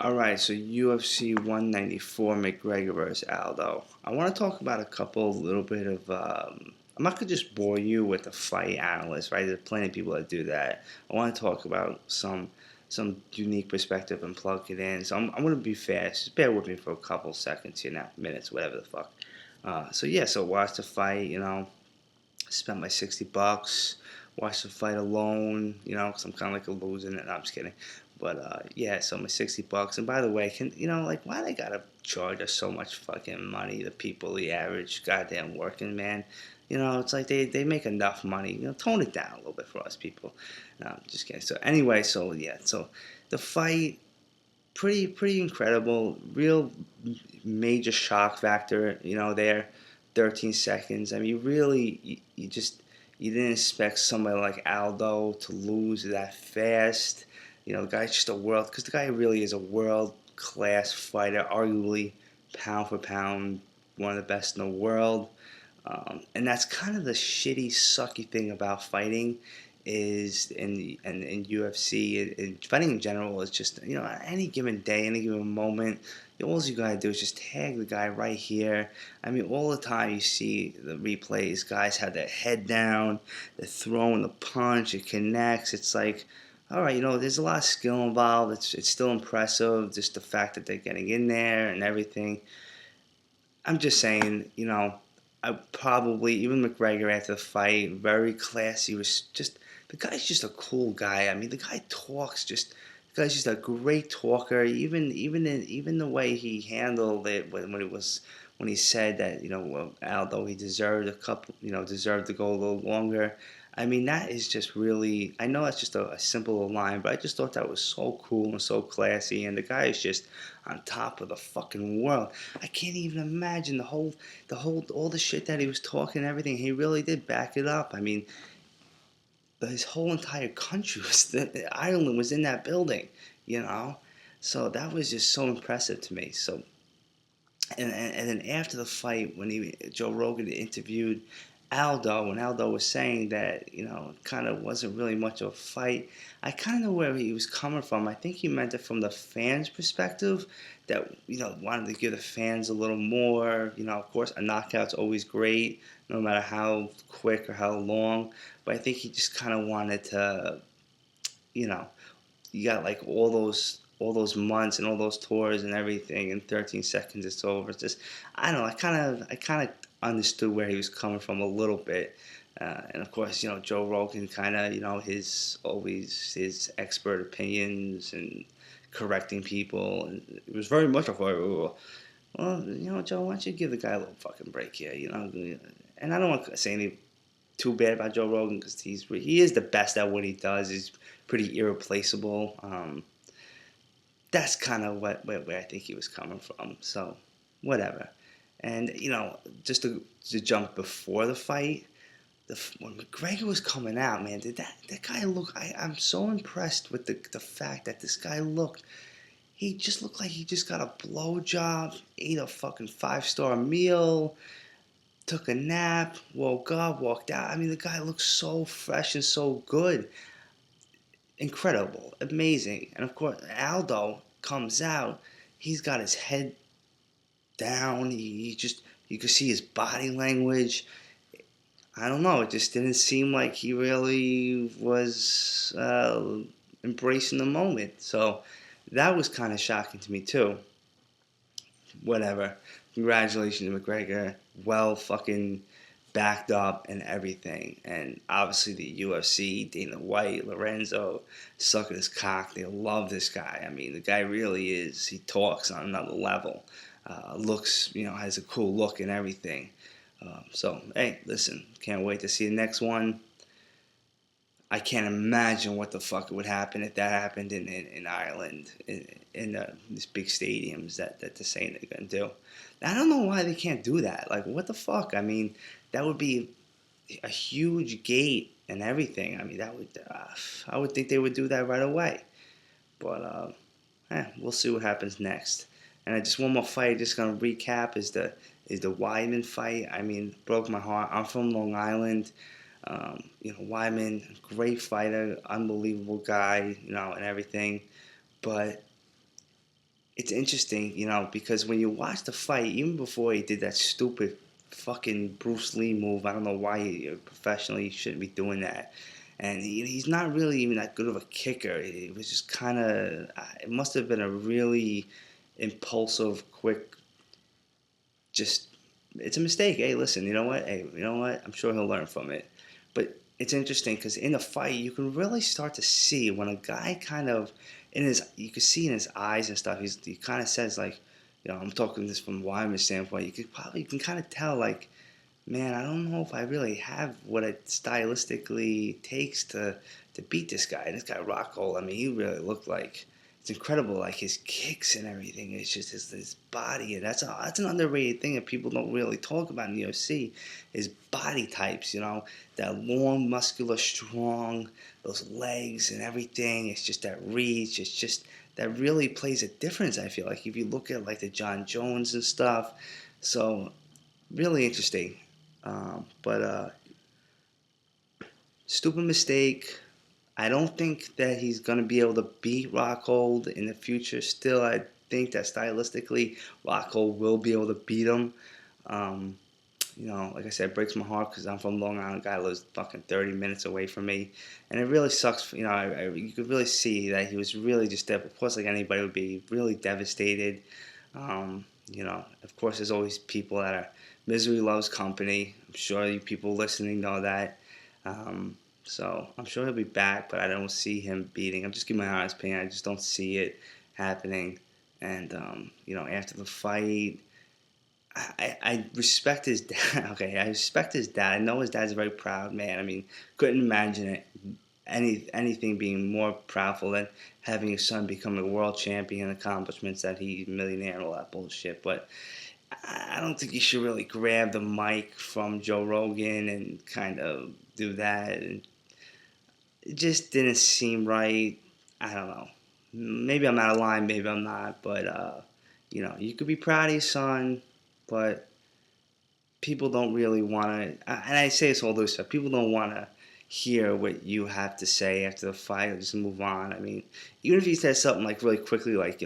Alright, so UFC 194 McGregor versus Aldo. I want to talk about a little bit of. I'm not going to just bore you with the fight analyst, right? There's plenty of people that do that. I want to talk about some unique perspective and plug it in. So I'm going to be fast. Just bear with me for a couple seconds here now, minutes, whatever the fuck. So watch the fight, spent my $60, watched the fight alone, because I'm kind of like a loser. No, I'm just kidding. But so my $60. And by the way, why they gotta charge us so much fucking money? The people, the average goddamn working man. It's like they make enough money. Tone it down a little bit for us people. No, I'm just kidding. So anyway, so the fight, pretty incredible. Real major shock factor. There, 13 seconds. I mean, really, you didn't expect somebody like Aldo to lose that fast. The guy's just because the guy really is a world class fighter, arguably pound for pound one of the best in the world. And that's kind of the shitty, sucky thing about fighting is in UFC and fighting in general is just any given day, any given moment, all you gotta do is just tag the guy right here. I mean, all the time you see the replays, guys have their head down, they're throwing the punch, it connects. It's like, all right, there's a lot of skill involved. It's still impressive, just the fact that they're getting in there and everything. I'm just saying, I probably even McGregor after the fight, very classy. Was just the guy's just a cool guy. I mean, the guy talks just. The guy's just a great talker. Even the way he handled it when he said that Aldo he deserved a couple deserved to go a little longer. I mean, that is just really. I know that's just a simple line, but I just thought that was so cool and so classy. And the guy is just on top of the fucking world. I can't even imagine all the shit that he was talking and everything. He really did back it up. I mean, his whole entire country Ireland was in that building, you know. So that was just so impressive to me. So and then after the fight, when Joe Rogan interviewed Aldo, when Aldo was saying that kind of wasn't really much of a fight, I kind of know where he was coming from. I think he meant it from the fans' perspective, that wanted to give the fans a little more. Of course, a knockout's always great, no matter how quick or how long. But I think he just kind of wanted to, you know, you got like all those months and all those tours and everything. In 13 seconds, it's over. It's just I don't know. I kind of understood where he was coming from a little bit. And of course, Joe Rogan kind of, his expert opinions and correcting people. And it was very much of a, well, Joe, why don't you give the guy a little fucking break here, And I don't want to say anything too bad about Joe Rogan because he is the best at what he does. He's pretty irreplaceable. That's kind of where I think he was coming from. So, whatever. And just to jump before the fight, when McGregor was coming out, man, did that guy look? I'm so impressed with the fact that this guy looked. He just looked like he just got a blowjob, ate a fucking 5-star meal, took a nap, woke up, walked out. I mean, the guy looks so fresh and so good. Incredible, amazing. And of course, Aldo comes out. He's got his head down. He just, you could see his body language. I don't know. It just didn't seem like he really was embracing the moment. So that was kind of shocking to me too. Whatever. Congratulations, McGregor. Well fucking backed up and everything. And obviously the UFC, Dana White, Lorenzo, sucking his cock. They love this guy. I mean, the guy really is. He talks on another level. Looks, has a cool look and everything. So, hey, listen, can't wait to see the next one. I can't imagine what the fuck would happen if that happened in Ireland, in these big stadiums that they're saying they're going to do. I don't know why they can't do that. Like, what the fuck? I mean, that would be a huge gate and everything. I mean, I would think they would do that right away. But, we'll see what happens next. And just one more fight, just going to recap, is the Weidman fight. I mean, broke my heart. I'm from Long Island. Weidman, great fighter, unbelievable guy, and everything. But it's interesting, because when you watch the fight, even before he did that stupid fucking Bruce Lee move, I don't know why professionally he shouldn't be doing that. And he's not really even that good of a kicker. It was just kind of, it must have been a really impulsive, quick, just, it's a mistake. Hey, listen, you know what? Hey, you know what? I'm sure he'll learn from it. But it's interesting because in the fight, you can really start to see when a guy kind of, you can see in his eyes and stuff, he kind of says, like, I'm talking this from Wyman's standpoint, you can kind of tell, like, man, I don't know if I really have what it stylistically takes to beat this guy. This guy Rockhold, I mean, he really looked like, it's incredible, like his kicks and everything. It's just his body, and that's an underrated thing that people don't really talk about in the UFC. Is body types, that long, muscular, strong, those legs and everything. It's just that reach. It's just that really plays a difference. I feel like if you look at like the John Jones and stuff, so really interesting. But stupid mistake. I don't think that he's going to be able to beat Rockhold in the future. Still, I think that stylistically, Rockhold will be able to beat him. Um, like I said, it breaks my heart because I'm from Long Island. A guy lives fucking 30 minutes away from me. And it really sucks. You could really see that he was really just, of course, like anybody would be, really devastated. Of course, there's always people that are, misery loves company. I'm sure you people listening know that. So I'm sure he'll be back, but I don't see him beating. I'm just giving my honest opinion. I just don't see it happening. And after the fight, I respect his dad. Okay, I respect his dad. I know his dad's a very proud man. I mean, couldn't imagine it. Anything being more proudful than having his son become a world champion, accomplishments that he's a millionaire and all that bullshit. But I don't think you should really grab the mic from Joe Rogan and kind of do that. And it just didn't seem right. I don't know. Maybe I'm out of line. Maybe I'm not. But you could be proud of your son, but people don't really want to. And I say this all this stuff. People don't want to hear what you have to say after the fight. Just move on. I mean, even if he says something like really quickly, like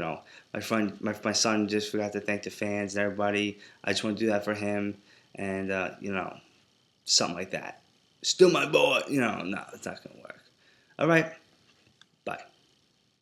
my son just forgot to thank the fans and everybody. I just want to do that for him, and something like that. Still my boy. No, it's not gonna work. All right, bye.